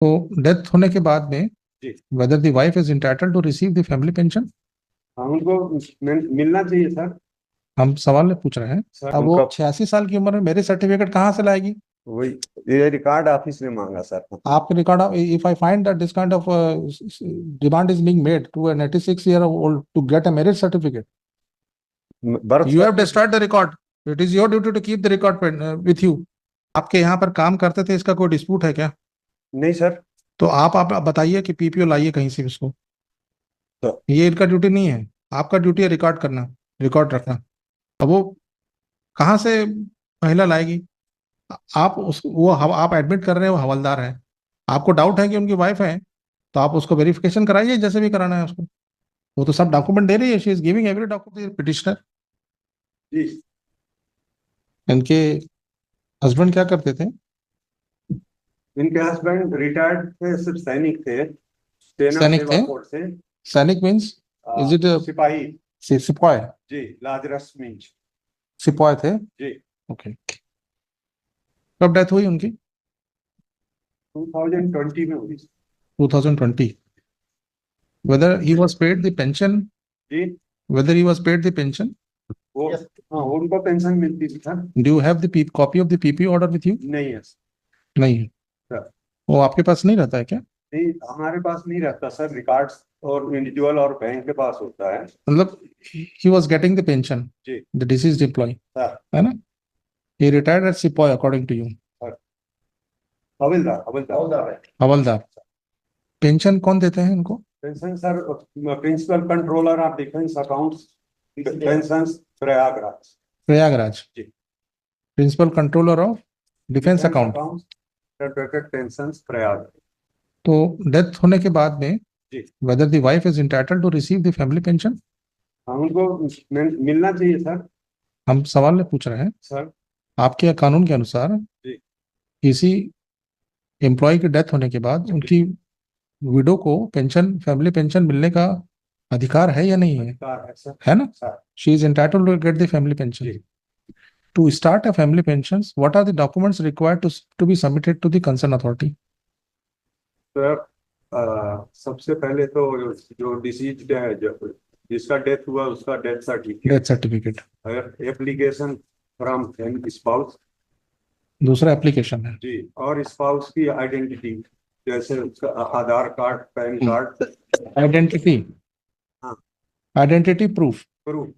तो डेथ होने के बाद में जी whether the wife is entitled to receive the family pension? हाँ, उनको मिलना चाहिए सर। हम सवाल पूछ रहे हैं। सर अब वो उनका 86 साल की उम्र में मैरिज सर्टिफिकेट कहाँ से लाएगी? वही ये रिकॉर्ड ऑफिस ने मांगा सर। आपके record, if I find that this kind of demand is being made to an 86-year-old to get a marriage certificate, birth you have destroyed the record. It is your duty to keep the record with you. आपके यहाँ पर काम करते थे, इसका कोई dispute है क्या? नहीं सर। तो आप बताइए कि पीपीओ लाइए कहीं से इसको। तो ये इनका ड्यूटी नहीं है, आपका ड्यूटी है रिकॉर्ड करना, रिकॉर्ड रखना। अब वो कहाँ से महिला लाएगी? आप एडमिट कर रहे हैं वो हवलदार है, आपको डाउट है कि उनकी वाइफ है, तो आप उसको वेरिफिकेशन कराइए जैसे भी कराना है उसको। वो तो सब डॉक्यूमेंट दे रही है, she is giving every document petitioner. जी इनके हस्बैंड क्या करते थे? इनके हस्बैंड रिटायर्ड थे, सिर्फ सैनिक थे, सेना सैनिक सेवा थे? कोर से। सैनिक मीन्स इज इट सिपाही। सिपाही? जी लाजरस मीन्स। सिपाही थे, जी ओके। कब डेथ हुई उनकी? 2020 में हुई। 2020। whether he was paid the pension? Ji Whether he was paid the pension? वो हाँ उनको पेंशन मिलती थी sir. Do you have the copy of the PPO order with you? नहीं है नहीं है। सर। वो आपके पास नहीं रहता है क्या? नहीं हमारे पास नहीं रहता सर, रिकॉर्ड्स और इंडिविजुअल और बैंक के पास होता है। मतलब he was getting the pension, जी the deceased employee, सर। है ना? He retired as सिपाही according to you. सर हवलदार हवलदार है। हवलदार। पेंशन कौन देते हैं इनको? Pension sir principal controller of defence accounts pension Prayagraj. Prayagraj. जी principal controller of defence account. Pension Prayag. तो डेथ होने के बाद में जी whether the wife is entitled to receive the family pension? हाँ, उनको मिलना चाहिए सर। हम सवाल पूछ रहे हैं। सर आपके कानून के अनुसार जी किसी एम्प्लॉय की डेथ होने के बाद उनकी विडो को पेंशन, फैमिली पेंशन मिलने का अधिकार है या नहीं है? अधिकार है सर। है ना? Sir she is entitled to get the family pension. जी to start a family pension, what are the documents required to be submitted to the concern authority? Sir सबसे पहले तो जो डिसीज्ड है, जो जिसका डेथ हुआ उसका death certificate, death certificate. Application from spouse. दूसरा एप्लीकेशन है जी और स्पाउस की आइडेंटिटी, जैसे उसका आधार कार्ड, पैन कार्ड। आइडेंटिटी। हाँ आइडेंटिटी प्रूफ। प्रूफ।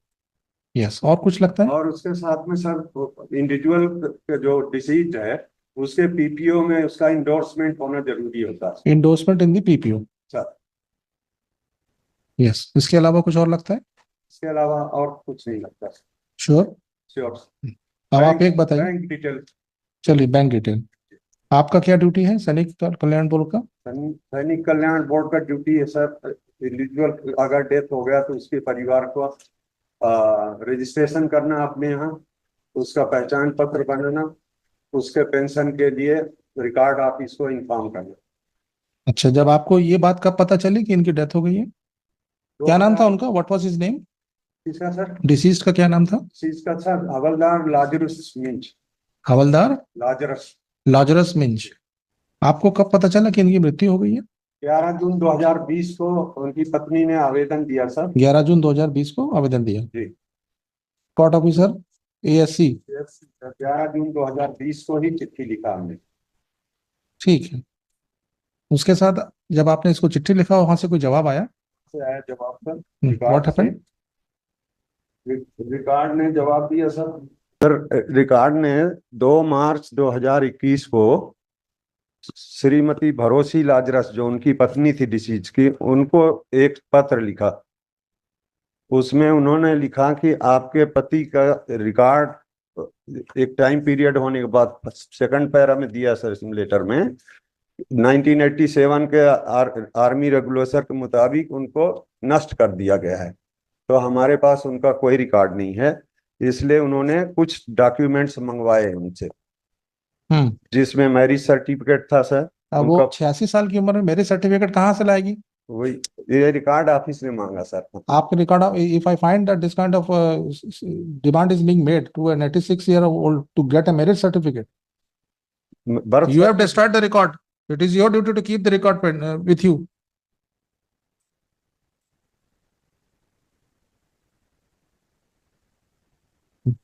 यस, और कुछ लगता है? और उसके साथ में सर इंडिविजुअल जो डिसीज है उसके पीपीओ में उसका इंडोर्समेंट होना जरूरी होता है। Endorsement in the PPO. Sir yes, इसके अलावा कुछ और लगता है? इसके अलावा और कुछ नहीं लगता। श्योर? श्योर। अब आप एक बताइए। Bank detail. चलिए, बैंक डिटेल। आपका क्या ड्यूटी है सैनिक कल्याण बोर्ड का? सैनिक कल्याण बोर्ड का ड्यूटी है सर, इंडिविजुअल अगर डेथ हो गया तो उसके परिवार को रजिस्ट्रेशन करना अपने यहाँ, उसका पहचान पत्र बनाना, उसके पेंशन के लिए रिकॉर्ड ऑफिस को इन्फॉर्म करना। अच्छा, जब आपको ये बात कब पता चली कि इनकी डेथ हो गई है? क्या नाम था उनका? What was his name? किसका सर? डिसीज्ड का क्या नाम था? इसका सर हवलदार लाजरस मिंज। हवलदार लाजरस। लाजरस मिंज। आपको कब पता चला कि इनकी मृत्यु हो गई है? 11 जून 2020 को उनकी पत्नी ने आवेदन दिया सर। 11 जून 2020 को आवेदन दिया। जी कोर्ट ऑफिसर एएससी। 11 जून 2020 को ही चिट्ठी लिखा हमने। ठीक है। उसके साथ जब आपने इसको चिट्ठी लिखा, वहां से कोई जवाब आया? से आया जवाब सर। What happened? रिकॉर्ड ने जवाब दिया सर। सर रिकॉर्ड ने 2 मार्च 2021 को श्रीमती भरोसी लाजरस, जो उनकी पत्नी थी डिसीज की, उनको एक पत्र लिखा। उसमें उन्होंने लिखा कि आपके पति का रिकॉर्ड एक टाइम पीरियड होने के बाद, सेकंड पैरा में दिया सर इस लेटर में, 1987 के आर्मी रेगुलेशन के मुताबिक उनको नष्ट कर दिया गया है। तो हमारे पास उनका कोई रिकॉर्ड नहीं है, इसलिए उन्होंने कुछ डॉक्यूमेंट्स मंगवाए उनसे, जिसमें मैरिज सर्टिफिकेट था सर। अब वो 86 साल की उम्र में मैरिज सर्टिफिकेट कहाँ से लाएगी? वही ये रिकॉर्ड ऑफिस ने मांगा सर। आपके record, if I find that this kind of demand is being made to an 86-year-old to get a marriage certificate, birth you have destroyed the record. It is your duty to keep the record with you.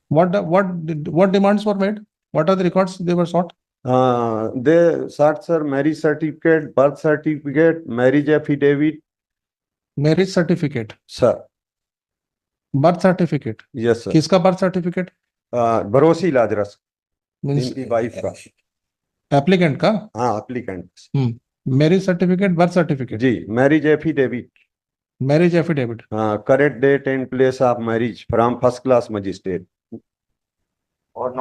What demands were made? What are the records they were sought? They sought, sir, marriage certificate, birth certificate, marriage affidavit, Marriage certificate, sir. birth certificate. Yes, sir. किसका birth certificate? Bharosi Lazarus, Means इनकी wife का। applicant का? हाँ, applicant। Marriage certificate, birth certificate. Ji, marriage affidavit, Marriage affidavit. correct date and place of marriage from first class magistrate और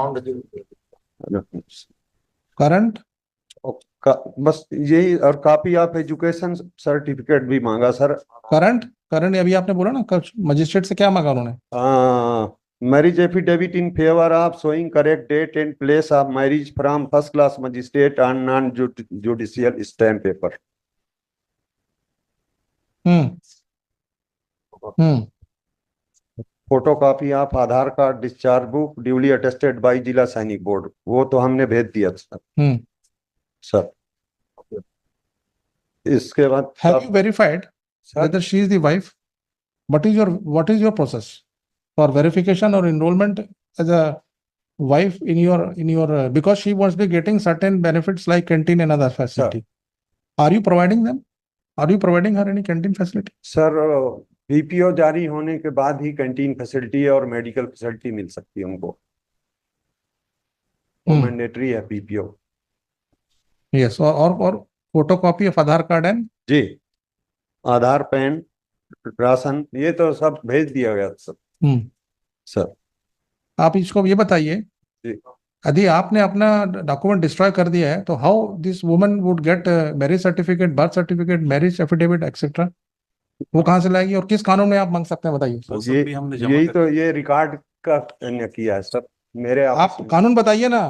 Current, बस यही, और copy of education certificate भी मांगा सर। करंट अभी आपने बोला ना, मजिस्ट्रेट से क्या मांगा उन्होंने? Marriage affidavit in favour of showing correct date and place of marriage from first class magistrate on non judicial stamp paper. Photo copy of Aadhaar card, discharge book duly attested by जिला सैनिक board, वो तो हमने भेज दिया sir. Sir इसके बाद have you verified whether she is the wife? What is your process for verification or enrollment as a wife in your because she must be getting certain benefits like canteen and other facility. Are you providing them? Are you providing her any canteen facility? Sir BPO जारी होने के बाद ही canteen facility और medical facility मिल सकती है उनको, वो मैंडेटरी है बीपीओ। Yes, और photocopy of Aadhaar card and जी, आधार, पैन, राशन, ये तो सब भेज दिया गया सर। सर आप इसको ये बताइए, यदि आपने अपना डॉक्यूमेंट डिस्ट्रॉय कर दिया है तो how this woman would get marriage certificate, birth certificate, marriage affidavit etcetera? वो कहाँ से लाएगी और किस कानून में आप मांग सकते हैं, बताइए। यही तो ये रिकॉर्ड का किया है सर मेरे। आप कानून बताइए ना।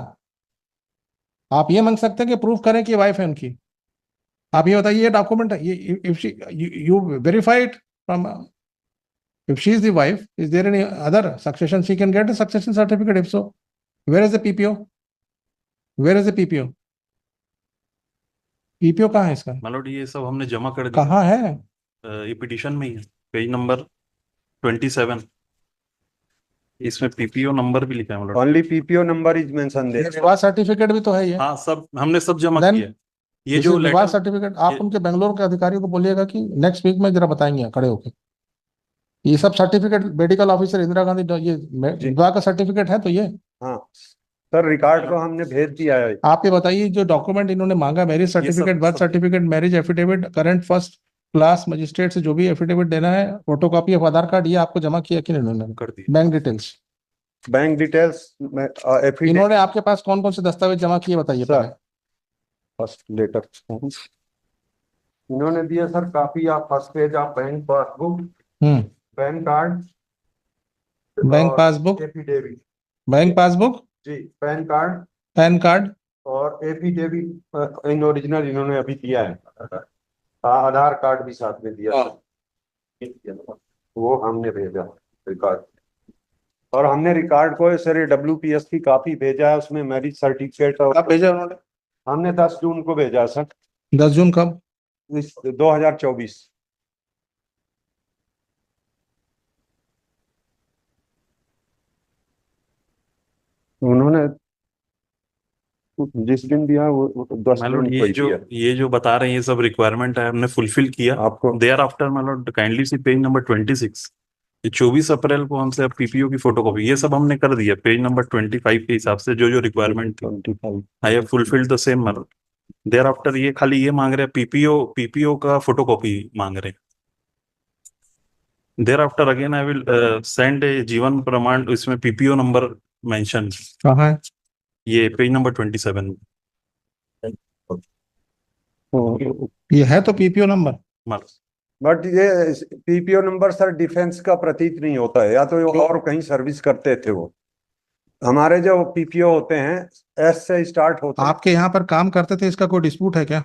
आप ये मांग सकते हैं कि प्रूफ करें कि वाइफ है उनकी। आप ये बताइए, ये document you verified from, if she is the wife, is there any other succession she can get a succession certificate? If so, where is the PPO? Where is the PPO? PPO कहाँ है इसका? मतलब ये सब हमने जमा कर दिया। कहाँ है? ये पिटीशन में ही है, पेज नंबर 27, इसमें पीपीओ नंबर भी लिखा है। मतलब only PPO number is mention there. विवाह सर्टिफिकेट भी तो है ये। हाँ, सब हमने सब जमा Then, किया। ये जो विवाह लेटर, सर्टिफिकेट आप उनके बेंगलोर के अधिकारियों को बोलिएगा कि नेक्स्ट वीक में जरा बताएंगे खड़े होके। ये सब certificate medical officer Indira Gandhi, ये विवाह का सर्टिफिकेट है तो ये। हाँ सर, रिकॉर्ड को हमने भेज दिया है। आप ये बताइए, जो डॉक्यूमेंट इन्होंने मांगा, marriage certificate, birth certificate, marriage affidavit, current first class magistrate से जो भी एफिडेविट देना है, फोटोकॉपी ऑफ आधार कार्ड, ये आपको जमा किया कि नहीं इन्होंने? कर दिया। बैंक डिटेल्स इन्होंने आपके पास कौन कौन से दस्तावेज जमा किए बताइए। फर्स्ट लेटर इन्होंने दिया sir, copy of first page of bank passbook, PAN card, bank passbook, affidavit, bank passbook जी, पैन कार्ड, पैन कार्ड और एफिडेविट इन ओरिजिनल इन्होंने अभी दिया है। आधार कार्ड भी साथ में दिया, वो हमने भेजा रिकॉर्ड। और हमने रिकॉर्ड को सर WPS की कॉपी भेजा है, उसमें मैरिज सर्टिफिकेट। और कब भेजा उन्होंने? हमने 10 जून को भेजा सर। 10 जून कब? 2024। उन्होंने जिस दिन दिया वो 10 जून को ही दिया। ये जो बता रहे हैं ये सब रिक्वायरमेंट है, हमने फुलफिल किया आपको। देयर आफ्टर मतलब काइंडली सी पेज नंबर 26, ये 24 अप्रैल को हमसे अब पीपीओ की फोटोकॉपी ये सब हमने कर दिया। पेज नंबर 25 के हिसाब से जो जो रिक्वायरमेंट थी, I have fulfilled the same. मतलब देयर आफ्टर ये खाली ये मांग रहे हैं, पीपीओ का फोटोकॉपी मांग रहे हैं। There after again I will send a Jeevan Pramaan, इसमें पीपीओ नंबर मेंशन कहाँ है? ये पेज नंबर 27। ये है तो पीपीओ नंबर। बट ये पीपीओ नंबर सर डिफेंस का प्रतीत नहीं होता है, या तो और कहीं सर्विस करते थे वो। हमारे जो पीपीओ होते हैं एस से स्टार्ट होते हैं। आपके यहाँ पर काम करते थे, इसका कोई डिस्प्यूट है क्या?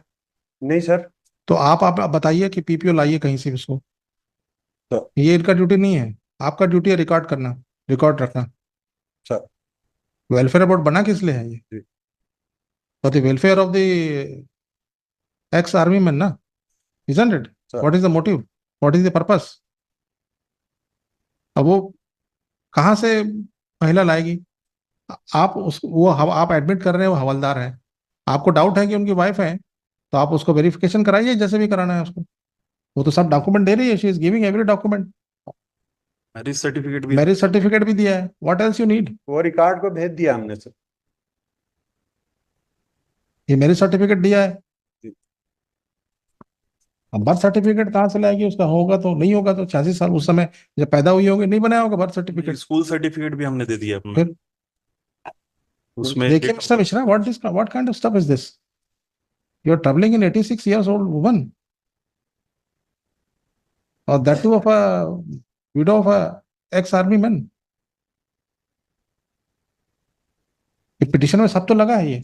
नहीं सर। तो आप बताइए कि पीपीओ लाइए कहीं से इसको। तो ये इनका ड्यूटी नहीं है, आपका ड्यूटी है रिकॉर्ड करना, रिकॉर्ड रखना। सर वेलफेयर बोर्ड बना किस लिए है? ये for the welfare of the ex-army man, na? Isn't it? Sir. What is the motive? What is the purpose? अब वो कहाँ से महिला लाएगी? आप आप एडमिट कर रहे हैं वो हवलदार है, आपको डाउट है कि उनकी वाइफ है, तो आप उसको वेरिफिकेशन कराइए जैसे भी कराना है उसको। वो तो सब डॉक्यूमेंट दे रही है, she is giving every document, marriage certificate भी मैरिज सर्टिफिकेट भी दिया है। What else you need? वो रिकॉर्ड को भेज दिया हमने सर। ये मैरिज सर्टिफिकेट दिया है, अब बर्थ सर्टिफिकेट कहाँ से लाएगी? उसका होगा तो नहीं होगा तो 86 साल उस समय जब पैदा हुई होगी नहीं बनाया होगा बर्थ सर्टिफिकेट। स्कूल सर्टिफिकेट भी हमने दे दिया अपना, फिर उसमें देखिए mister Mishra, what kind of stuff is this? You are troubling in 86 years old woman, or that too of a widow of a ex-army man. ये पिटिशन में सब तो लगा है, ये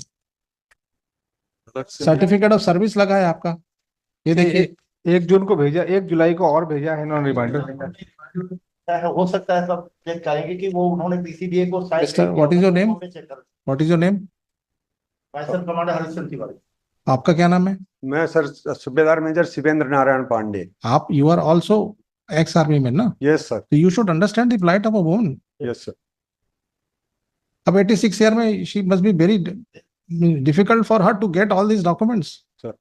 सर्टिफिकेट ऑफ सर्विस लगा है आपका, ये देखिए। 1 जून को भेजा, 1 जुलाई को और भेजा है इन्होंने रिमाइंडर। हो सकता है सब चेक करेंगे कि वो उन्होंने पीसीबीए को शायद mister, what is your name? What is your name? Sir commander Harishchandra Tiwari. आपका क्या नाम है? मैं सर सूबेदार मेजर शिवेंद्र नारायण पांडे। आप you are also ex-army man, ना? Yes sir. तो you should understand the plight of a woman. Yes sir. अब 86 year में she must be very difficult for her to get all these documents. Sir.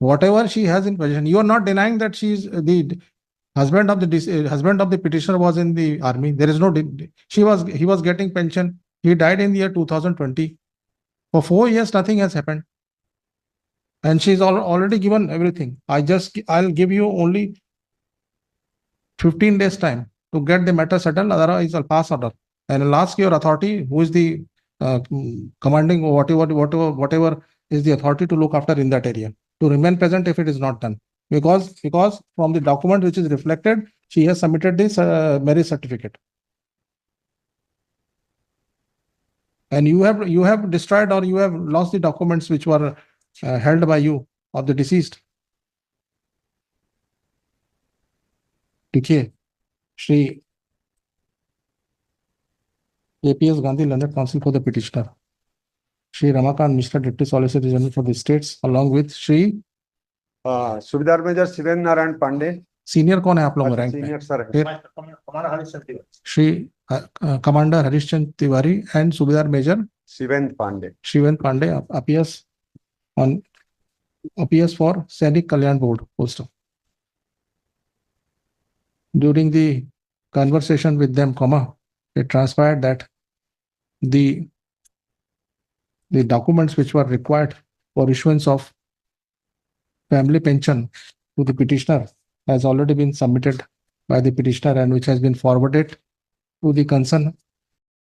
Whatever she has in possession, you are not denying that she is the husband of the petitioner was in the army. There is no he was getting pension. He died in the year 2020. For 4 years nothing has happened, and she is already given everything. I'll give you only 15 days time to get the matter settled, otherwise I'll pass order and I'll ask your authority, who is the commanding, whatever is the authority to look after in that area, to remain present if it is not done, because from the document which is reflected, she has submitted this marriage certificate, and you have destroyed or you have lost the documents which were held by you of the deceased. देखिए, Shri APS Gandhi, Learned Counsel for the petitioner, Shri Ramakant Mishra, Deputy Solicitor General for the states, along with Shri सूबेदार major Shivendra Narayan Pandey. Senior कौन है आप लोगों में rank में? Senior sir है। फिर commander Harishchandra Tiwari. Shri commander Harishchandra Tiwari and subedar major Shivendra Pandey. Shivendra Pandey, APS for Sainik Kalyan Board post. During the conversation with them, it transpired that the documents which were required for issuance of family pension to the petitioner has already been submitted by the petitioner and which has been forwarded to the concerned